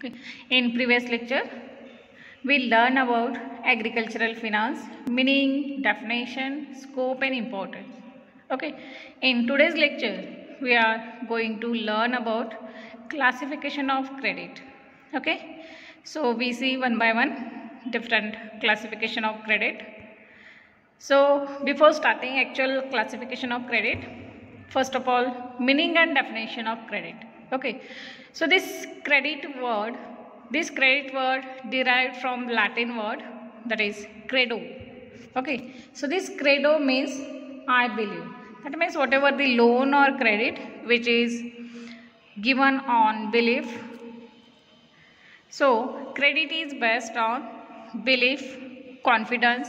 Okay. In previous lecture, we learn about agricultural finance, meaning, definition, scope and importance. Okay. In today's lecture, we are going to learn about classification of credit. Okay. So we see one by one different classification of credit. So before starting actual classification of credit, first of all, meaning and definition of credit. Okay. So this credit word derived from Latin word, that is credo. Okay. So this credo means I believe. That means whatever the loan or credit which is given on belief. So credit is based on belief, confidence,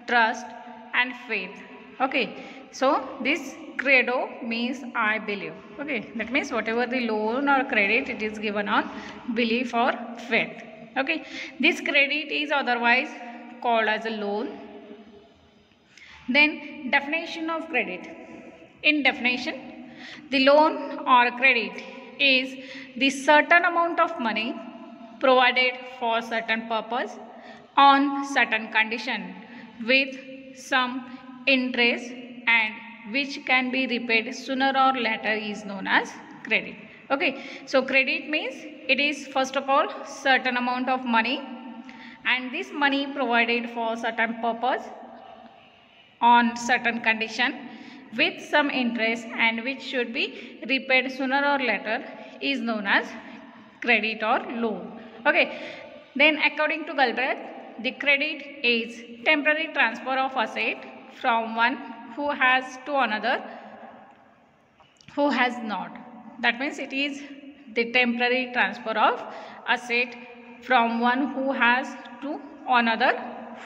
trust and faith. Okay. So this credo means I believe. Okay. That means whatever the loan or credit, it is given on belief or faith. Okay. This credit is otherwise called as a loan. Then definition of credit. In definition, the loan or credit is the certain amount of money provided for certain purpose on certain condition with some interest and which can be repaid sooner or later is known as credit. Okay. So credit means it is first of all certain amount of money, and this money provided for certain purpose on certain condition with some interest and which should be repaid sooner or later is known as credit or loan. Okay. Then according to Galbraith, the credit is temporary transfer of asset from one who has to another who has not. That means it is the temporary transfer of asset from one who has to another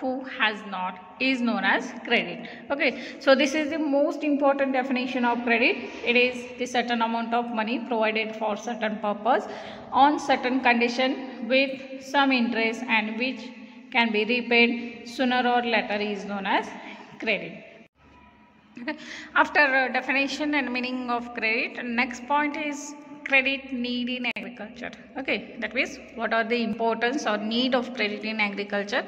who has not is known as credit. Okay. So this is the most important definition of credit. It is the certain amount of money provided for certain purpose on certain condition with some interest and which can be repaid sooner or later is known as credit. Okay. After definition and meaning of credit, next point is credit need in agriculture. Okay. That means what are the importance or need of credit in agriculture.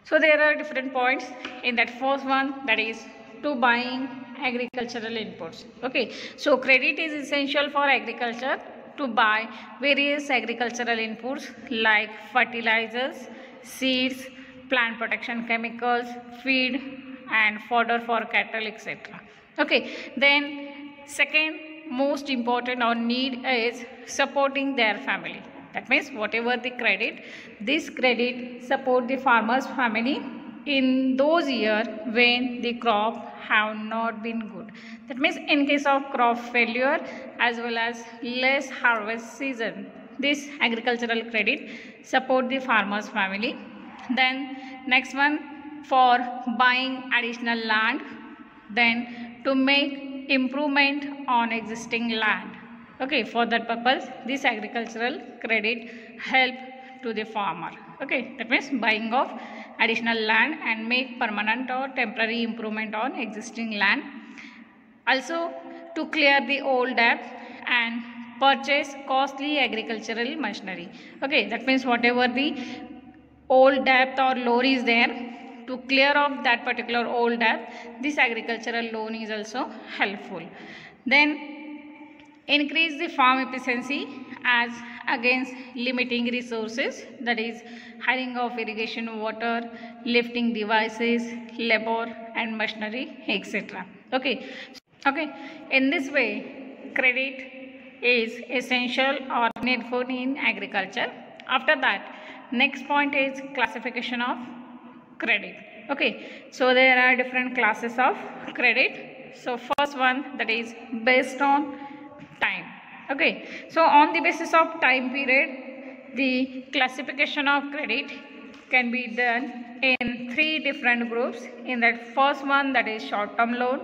So there are different points. In that first one, that is to buying agricultural inputs. Okay. So credit is essential for agriculture to buy various agricultural inputs like fertilizers, seeds, plant protection chemicals, feed and fodder for cattle, etc. Okay. Then second most important or need is supporting their family. That means whatever the credit, this credit support the farmer's family in those years when the crop have not been good. That means in case of crop failure as well as less harvest season, this agricultural credit support the farmer's family. Then next one, for buying additional land, then to make improvement on existing land. Okay. For that purpose, this agricultural credit help to the farmer. Okay. That means buying of additional land and make permanent or temporary improvement on existing land. Also to clear the old debt and purchase costly agricultural machinery. Okay. That means whatever the old debt or loan is there, to clear off that particular old debt, this agricultural loan is also helpful. Then increase the farm efficiency as against limiting resources, that is hiring of irrigation water, lifting devices, labor and machinery, etc. Okay. Okay. In this way, credit is essential or needful in agriculture. After that, next point is classification of credit. Okay. So there are different classes of credit. So first one, that is based on time. Okay. So on the basis of time period, the classification of credit can be done in three different groups. In that first one, that is short term loan,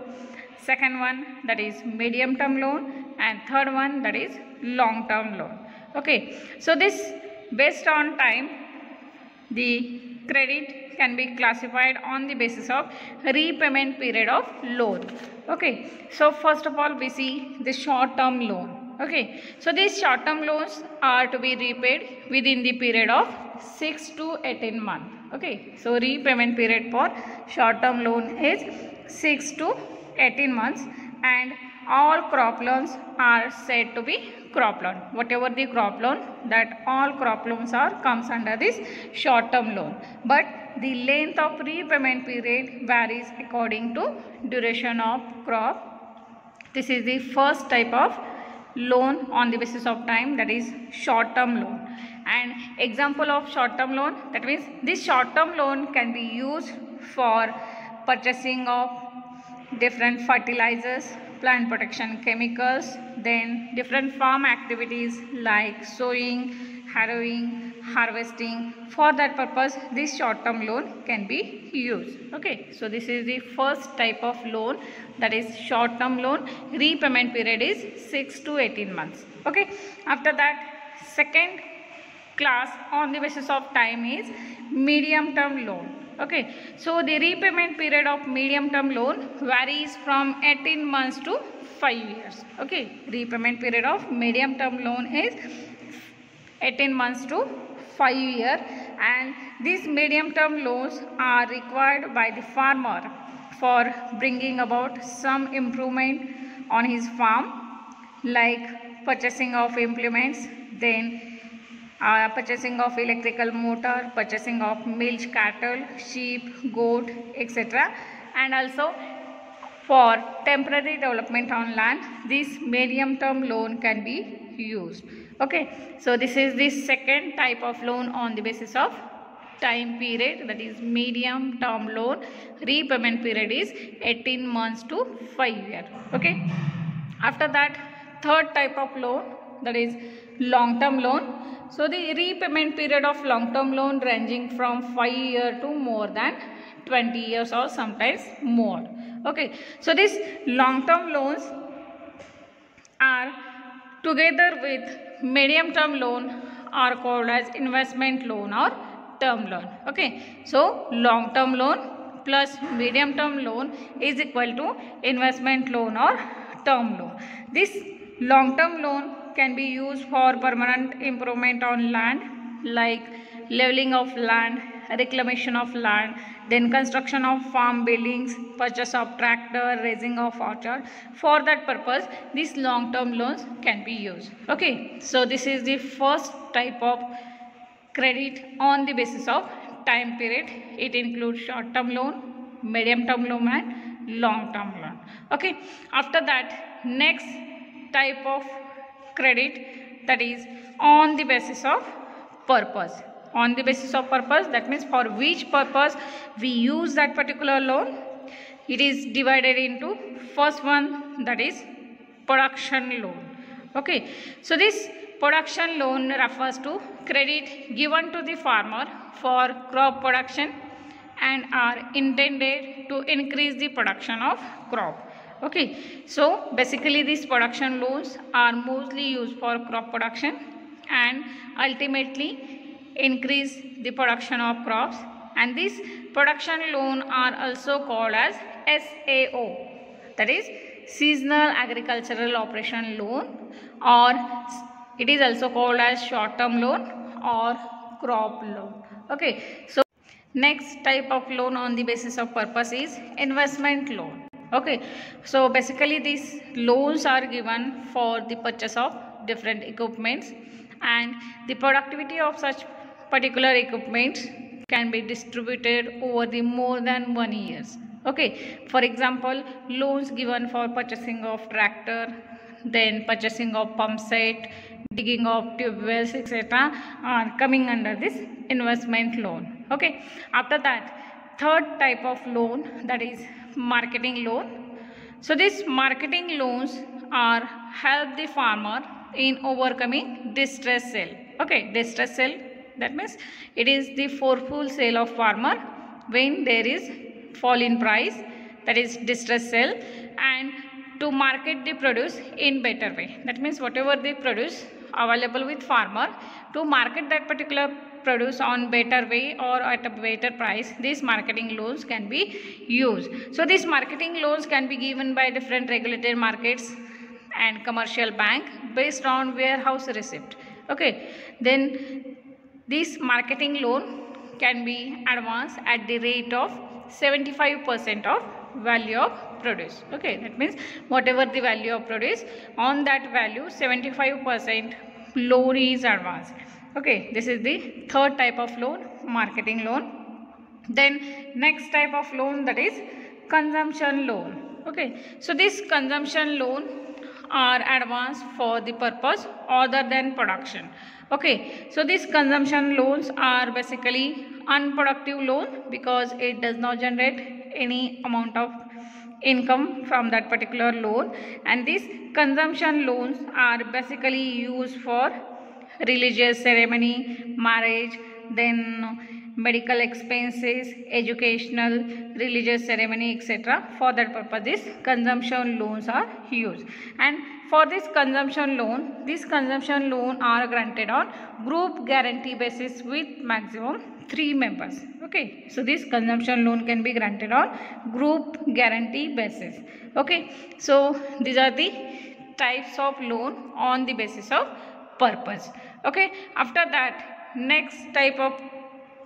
second one, that is medium term loan, and third one, that is long term loan. Okay. So this based on time, the credit can be classified on the basis of repayment period of loan. Okay. So first of all, we see the short term loan. Okay, so these short term loans are to be repaid within the period of 6 to 18 months. Okay, so repayment period for short term loan is 6 to 18 months, and all crop loans are said to be crop loan. Whatever the crop loan, that all crop loans are comes under this short term loan, but the length of repayment period varies according to duration of crop. This is the first type of loan on the basis of time, that is short term loan. And example of short term loan, that means this short term loan can be used for purchasing of different fertilizers, plant protection chemicals, then different farm activities like sowing, harrowing, harvesting. For that purpose this short term loan can be used. Okay, so this is the first type of loan, that is short term loan. Repayment period is 6 to 18 months. Okay, after that second class on the basis of time is medium term loan. Okay, so the repayment period of medium term loan varies from 18 months to 5 years. Okay, repayment period of medium term loan is 18 months to 5 years, and these medium term loans are required by the farmer for bringing about some improvement on his farm, like purchasing of implements, then purchasing of electrical motor, purchasing of milch cattle, sheep, goat, etc. And also for temporary development on land, this medium term loan can be used. Okay, so this is the second type of loan on the basis of time period, that is medium term loan. Repayment period is 18 months to 5 years. Okay, after that third type of loan, that is long term loan. So the repayment period of long term loan ranging from 5 years to more than 20 years or sometimes more. Okay, so these long term loans are together with medium term loan are called as investment loan or term loan. Okay, so long term loan plus medium term loan is equal to investment loan or term loan. This long term loan can be used for permanent improvement on land, like leveling of land, reclamation of land, then construction of farm buildings, purchase of tractor, raising of orchard. For that purpose these long term loans can be used. Okay, so this is the first type of credit on the basis of time period. It includes short term loan, medium term loan and long term loan. Okay, after that next type of credit, that is on the basis of purpose. On the basis of purpose, that means for which purpose we use that particular loan. It is divided into first one, that is production loan. Okay, so this production loan refers to credit given to the farmer for crop production and are intended to increase the production of crop. Okay, so basically these production loans are mostly used for crop production and ultimately increase the production of crops, and these production loan are also called as SAO, that is seasonal agricultural operation loan, or it is also called as short term loan or crop loan. Okay, so next type of loan on the basis of purpose is investment loan. Okay, so basically these loans are given for the purchase of different equipments, and the productivity of such particular equipments can be distributed over the more than 1 year. Okay, for example loans given for purchasing of tractor, then purchasing of pump set, digging of tube wells, etc. are coming under this investment loan. Okay, after that third type of loan, that is marketing loan. So these marketing loans are help the farmer in overcoming distress sale. Okay, distress sale, that means it is the forceful sale of farmer when there is fall in price, that is distress sale, and to market the produce in better way. That means whatever the produce available with farmer, to market that particular produce on better way or at a better price, these marketing loans can be used. So these marketing loans can be given by different regulated markets, and commercial bank based on warehouse receipt. Okay, then this marketing loan can be advanced at the rate of 75% of value of produce. Okay, that means whatever the value of produce, on that value 75% loan is advanced. Okay, this is the third type of loan, marketing loan. Then next type of loan, that is consumption loan. Okay, so this consumption loan are advanced for the purpose other than production. Okay, so these consumption loans are basically unproductive loan because it does not generate any amount of income from that particular loan, and these consumption loans are basically used for religious ceremony, marriage, then medical expenses, educational, religious ceremony, etc. For that purpose, these consumption loans are used. And for this consumption loan are granted on group guarantee basis with maximum 3 members. Okay, so this consumption loan can be granted on group guarantee basis. Okay, so these are the types of loan on the basis of purpose. Okay, after that, next type of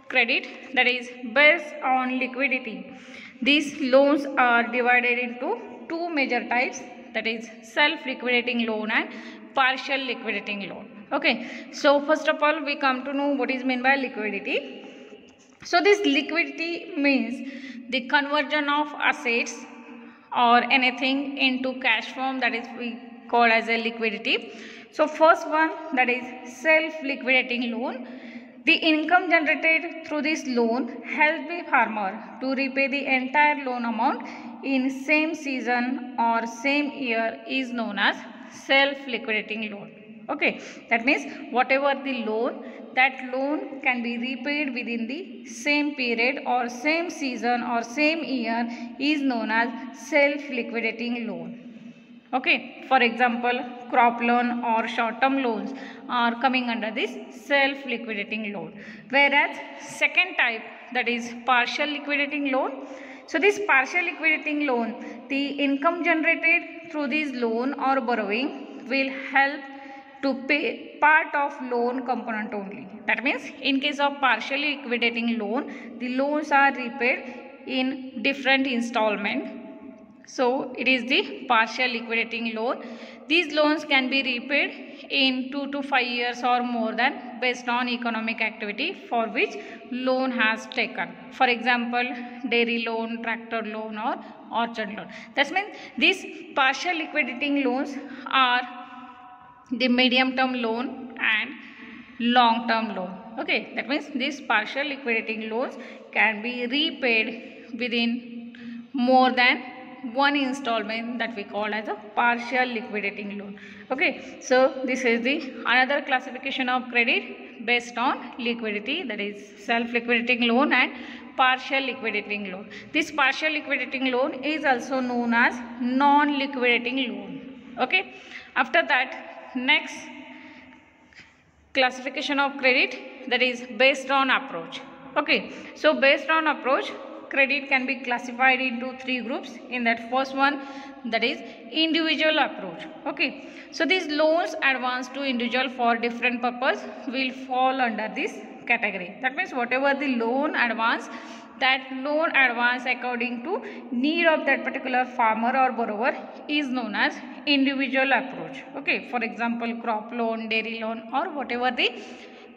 credit, that is based on liquidity. These loans are divided into two major types, that is self liquidating loan and partial liquidating loan. Okay, so first of all we come to know what is meant by liquidity. So this liquidity means the conversion of assets or anything into cash form, that is we call as a liquidity. So first one, that is self liquidating loan. The income generated through this loan helps the farmer to repay the entire loan amount in same season or same year is known as self liquidating loan. Okay, that means whatever the loan, that loan can be repaid within the same period or same season or same year is known as self liquidating loan. Okay, for example, crop loan or short term loans are coming under this self liquidating loan. Whereas second type, that is partial liquidating loan. So this partial liquidating loan, the income generated through this loan or borrowing will help to pay part of loan component only. That means in case of partially liquidating loan, the loans are repaid in different installment. So it is the partial liquidating loan. These loans can be repaid in 2 to 5 years or more than based on economic activity for which loan has taken. For example, dairy loan, tractor loan or orchard loan. That means these partial liquidating loans are the medium term loan and long term loan. Okay, that means these partial liquidating loans can be repaid within more than one installment, that we call as a partial liquidating loan. Okay, so this is the another classification of credit based on liquidity, that is self liquidating loan and partial liquidating loan. This partial liquidating loan is also known as non liquidating loan. Okay, after that, next classification of credit, that is based on approach. Okay, so based on approach, credit can be classified into three groups. In that first one, that is individual approach. Okay, so these loans advanced to individual for different purpose will fall under this category. That means whatever the loan advance, that loan advance according to need of that particular farmer or borrower is known as individual approach. Okay, for example, crop loan, dairy loan or whatever the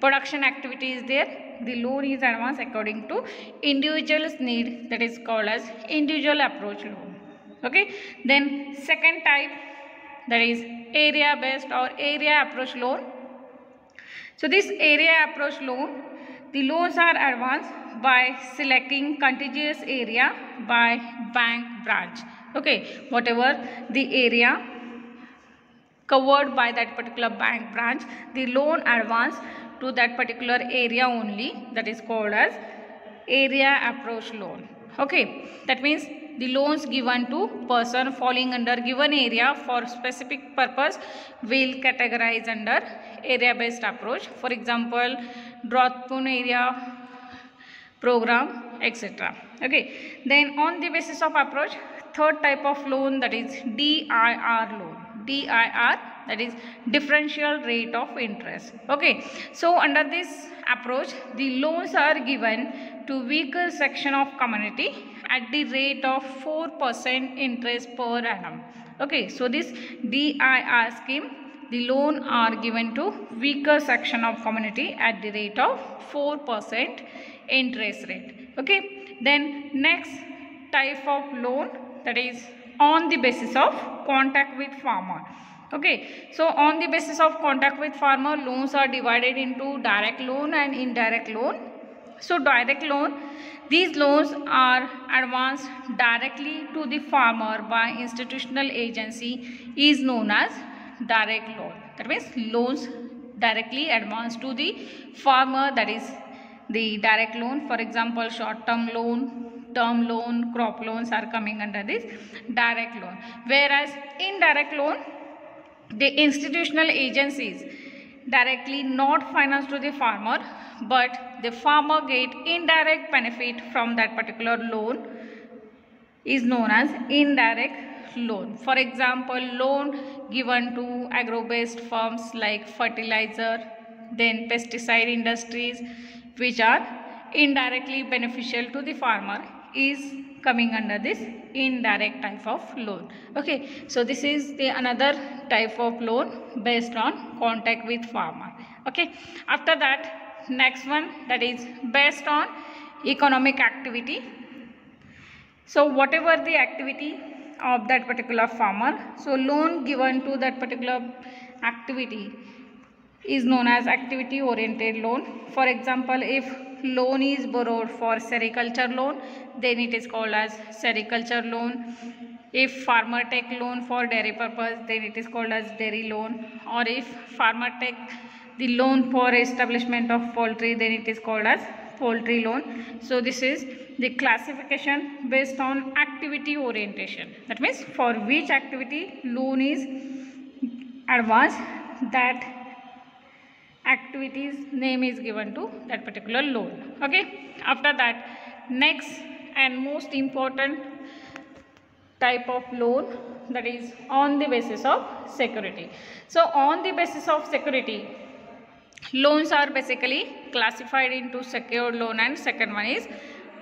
production activity is there, the loan is advanced according to individual's need, that is called as individual approach loan. Okay, then second type, that is area based or area approach loan. So this area approach loan, the loans are advanced by selecting contiguous area by bank branch. Okay, whatever the area covered by that particular bank branch, the loan advance to that particular area only, that is called as area approach loan. Okay, that means the loans given to person falling under given area for specific purpose will categorize under area based approach. For example, drought prone area program, etc. Okay, then on the basis of approach, third type of loan, that is DIR loan. DIR, that is differential rate of interest. Okay, so under this approach, the loans are given to weaker section of community at the rate of 4% interest per annum. Okay, so this DIR scheme, the loan are given to weaker section of community at the rate of 4% interest rate. Okay, then next type of loan, that is on the basis of contact with farmer. Okay, so on the basis of contact with farmer, loans are divided into direct loan and indirect loan. So direct loan, these loans are advanced directly to the farmer by institutional agency is known as direct loan. That means loans directly advanced to the farmer, that is the direct loan. For example, short term loan, term loan, crop loans are coming under this direct loan. Whereas indirect loan, the institutional agencies directly not finance to the farmer, but the farmer get indirect benefit from that particular loan is known as indirect loan. For example, loan given to agro-based firms like fertilizer, then pesticide industries, which are indirectly beneficial to the farmer, is coming under this indirect type of loan. Okay, so this is the another type of loan based on contact with farmer. Okay, after that, next one, that is based on economic activity. So whatever the activity of that particular farmer, so loan given to that particular activity is known as activity oriented loan. For example, if loan is borrowed for sericulture loan, then it is called as sericulture loan. If farmer take loan for dairy purpose, then it is called as dairy loan. Or if farmer take the loan for establishment of poultry, then it is called as poultry loan. So this is the classification based on activity orientation. That means for which activity loan is advanced, that activity's name is given to that particular loan. Okay, after that, next and most important type of loan, that is on the basis of security. So on the basis of security, loans are basically classified into secured loan and second one is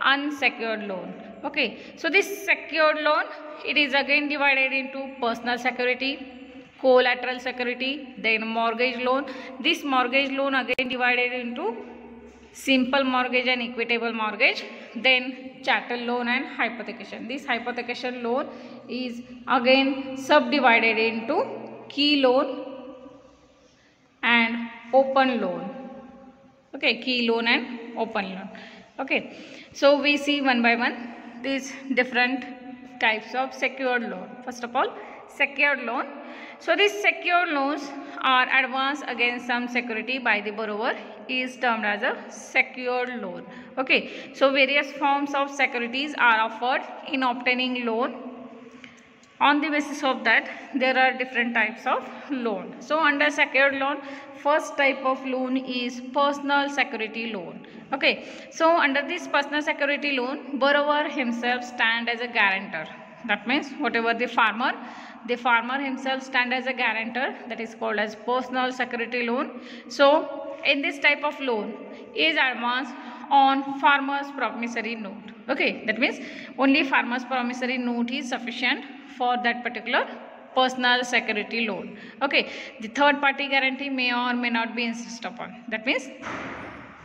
unsecured loan. Okay, so this secured loan, it is again divided into personal security, collateral security, then mortgage loan. This mortgage loan again divided into simple mortgage and equitable mortgage, then chattel loan and hypothecation. This hypothecation loan is again subdivided into key loan and open loan. Okay, key loan and open loan. Okay, so we see one by one these different types of secured loan. First of all, secured loan. So these secured loans are advanced against some security by the borrower is termed as a secured loan. Okay, so various forms of securities are offered in obtaining loan. On the basis of that, there are different types of loan. So under secured loan, first type of loan is personal security loan. Okay, so under this personal security loan, borrower himself stand as a guarantor. That means whatever the farmer himself stand as a guarantor, that is called as personal security loan. So in this type of loan is advanced on farmer's promissory note. Okay, that means only farmer's promissory note is sufficient for that particular personal security loan. Okay, the third party guarantee may or may not be insisted upon. That means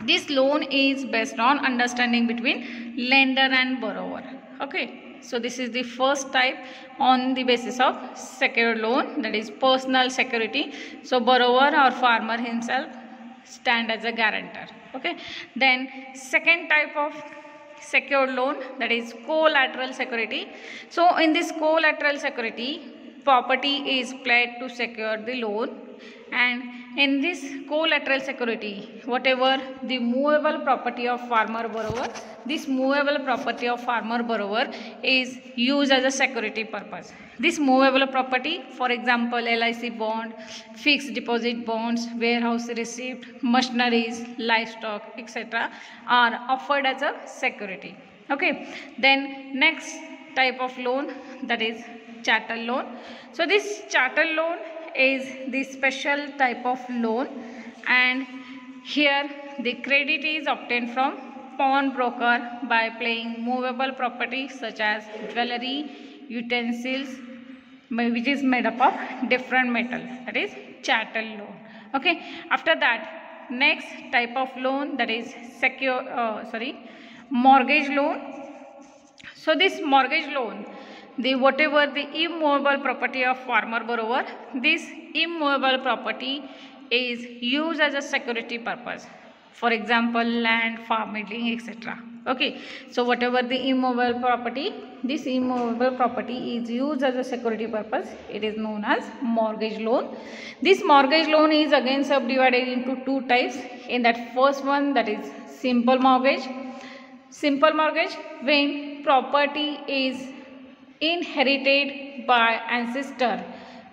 this loan is based on understanding between lender and borrower. Okay, so this is the first type on the basis of secured loan, that is personal security. So borrower or farmer himself stand as a guarantor. Okay, then second type of secured loan, that is collateral security. So in this collateral security, property is pledged to secure the loan, and in this collateral security, whatever the movable property of farmer borrower, this movable property of farmer borrower is used as a security purpose. This movable property, for example, LIC bond, fixed deposit bonds, warehouse receipt, machineries, livestock, etc. are offered as a security. Okay, then next type of loan, that is chattel loan. So this chattel loan is the special type of loan, and here the credit is obtained from pawnbroker by playing movable property such as jewelry, utensils, which is made up of different metal, that is chattel loan. Okay, after that next type of loan, that is mortgage loan. So this mortgage loan, the whatever the immovable property of farmer borrower, this immovable property is used as a security purpose. For example, land, farming, etc. Okay, so whatever the immovable property, this immovable property is used as a security purpose, it is known as mortgage loan. This mortgage loan is again subdivided into two types. In that first one, that is simple mortgage. Simple mortgage, when property is inherited by ancestor,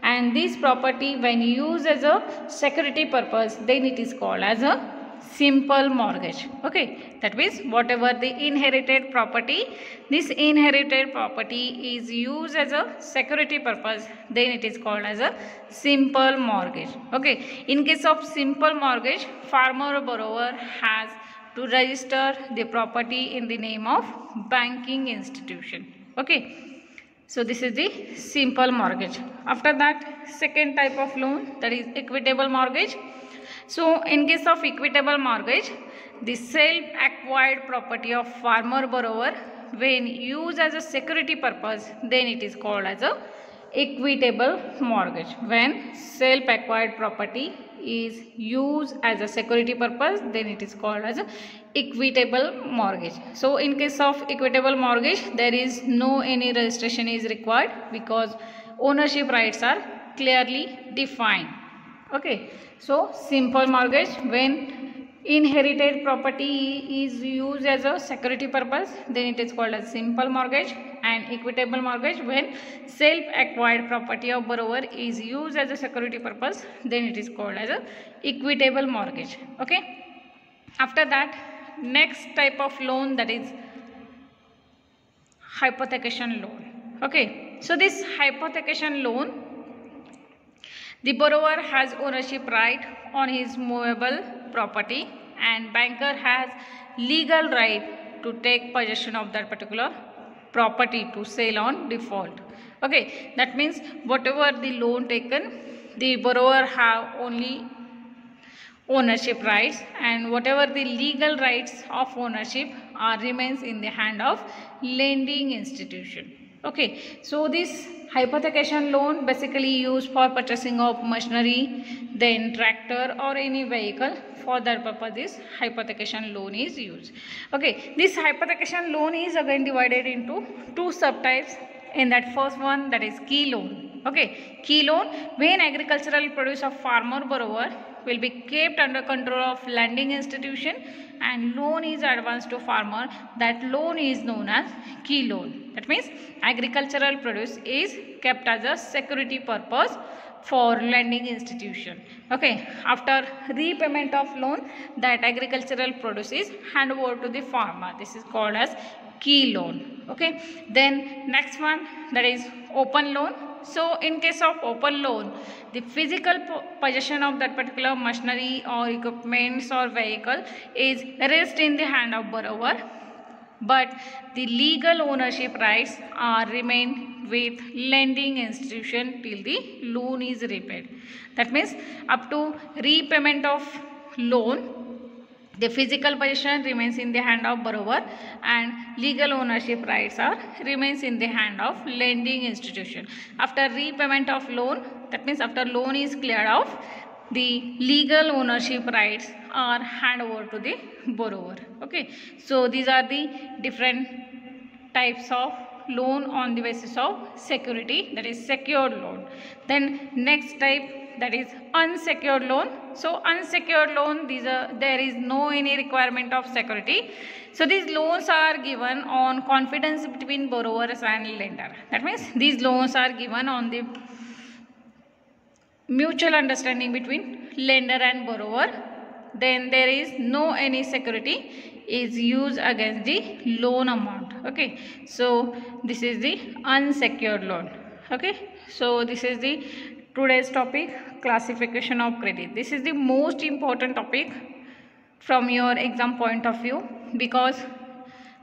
and this property when used as a security purpose, then it is called as a simple mortgage. Okay, that means whatever the inherited property, this inherited property is used as a security purpose, then it is called as a simple mortgage. Okay, in case of simple mortgage, farmer or borrower has to register the property in the name of banking institution. Okay, so this is the simple mortgage. After that, second type of loan, that is equitable mortgage. So in case of equitable mortgage, the self-acquired property of farmer borrower when used as a security purpose, then it is called as a equitable mortgage. When self-acquired property is used as a security purpose, then it is called as a equitable mortgage. So in case of equitable mortgage, there is no any registration is required because ownership rights are clearly defined. Okay, so simple mortgage, when inherited property is used as a security purpose, then it is called as simple mortgage. And equitable mortgage, when self-acquired property of borrower is used as a security purpose, then it is called as a equitable mortgage. Okay, after that next type of loan, that is hypothecation loan. Okay, so this hypothecation loan, the borrower has ownership right on his movable property and banker has legal right to take possession of that particular property to sell on default. Okay, that means whatever the loan taken, the borrower have only ownership rights, and whatever the legal rights of ownership remains in the hand of lending institution. Okay, so this hypothecation loan basically used for purchasing of machinery, then tractor or any vehicle. For that purpose, this hypothecation loan is used. Okay, this hypothecation loan is again divided into two subtypes. In that first one, that is key loan. Okay, key loan, when agricultural produce of farmer borrower will be kept under control of lending institution and loan is advanced to farmer, that loan is known as key loan. That means agricultural produce is kept as a security purpose for lending institution. Okay, after repayment of loan, that agricultural produce is handed over to the farmer. This is called as key loan. Okay, then next one, that is open loan. So in case of open loan, the physical possession of that particular machinery or equipments or vehicle is rest in the hand of borrower, but the legal ownership rights remain with lending institution till the loan is repaid. That means up to repayment of loan, the physical possession remains in the hand of borrower and legal ownership rights remains in the hand of lending institution. After repayment of loan, that means after loan is cleared off, the legal ownership rights are handed over to the borrower. Okay, so these are the different types of loan on the basis of security, that is secured loan. Then next type, that is unsecured loan. So unsecured loan, there is no any requirement of security. So these loans are given on confidence between borrowers and lender. That means these loans are given on the mutual understanding between lender and borrower. Then there is no any security is used against the loan amount. Okay, so this is the unsecured loan. Okay, so this is the today's topic, classification of credit. This is the most important topic from your exam point of view, because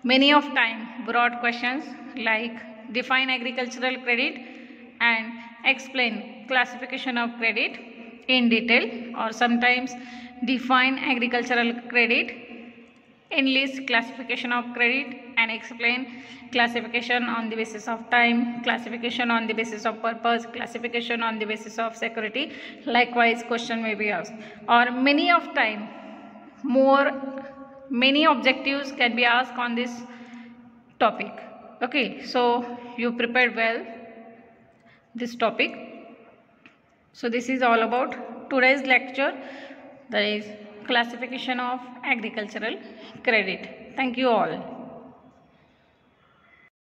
many of time broad questions like define agricultural credit and explain classification of credit in detail, or sometimes define agricultural credit, enlist classification of credit and explain classification on the basis of time, classification on the basis of purpose, classification on the basis of security. Likewise question may be asked, or many of time many objectives can be asked on this topic. Okay, so you prepared well this topic. So this is all about today's lecture, that is classification of agricultural credit. Thank you all.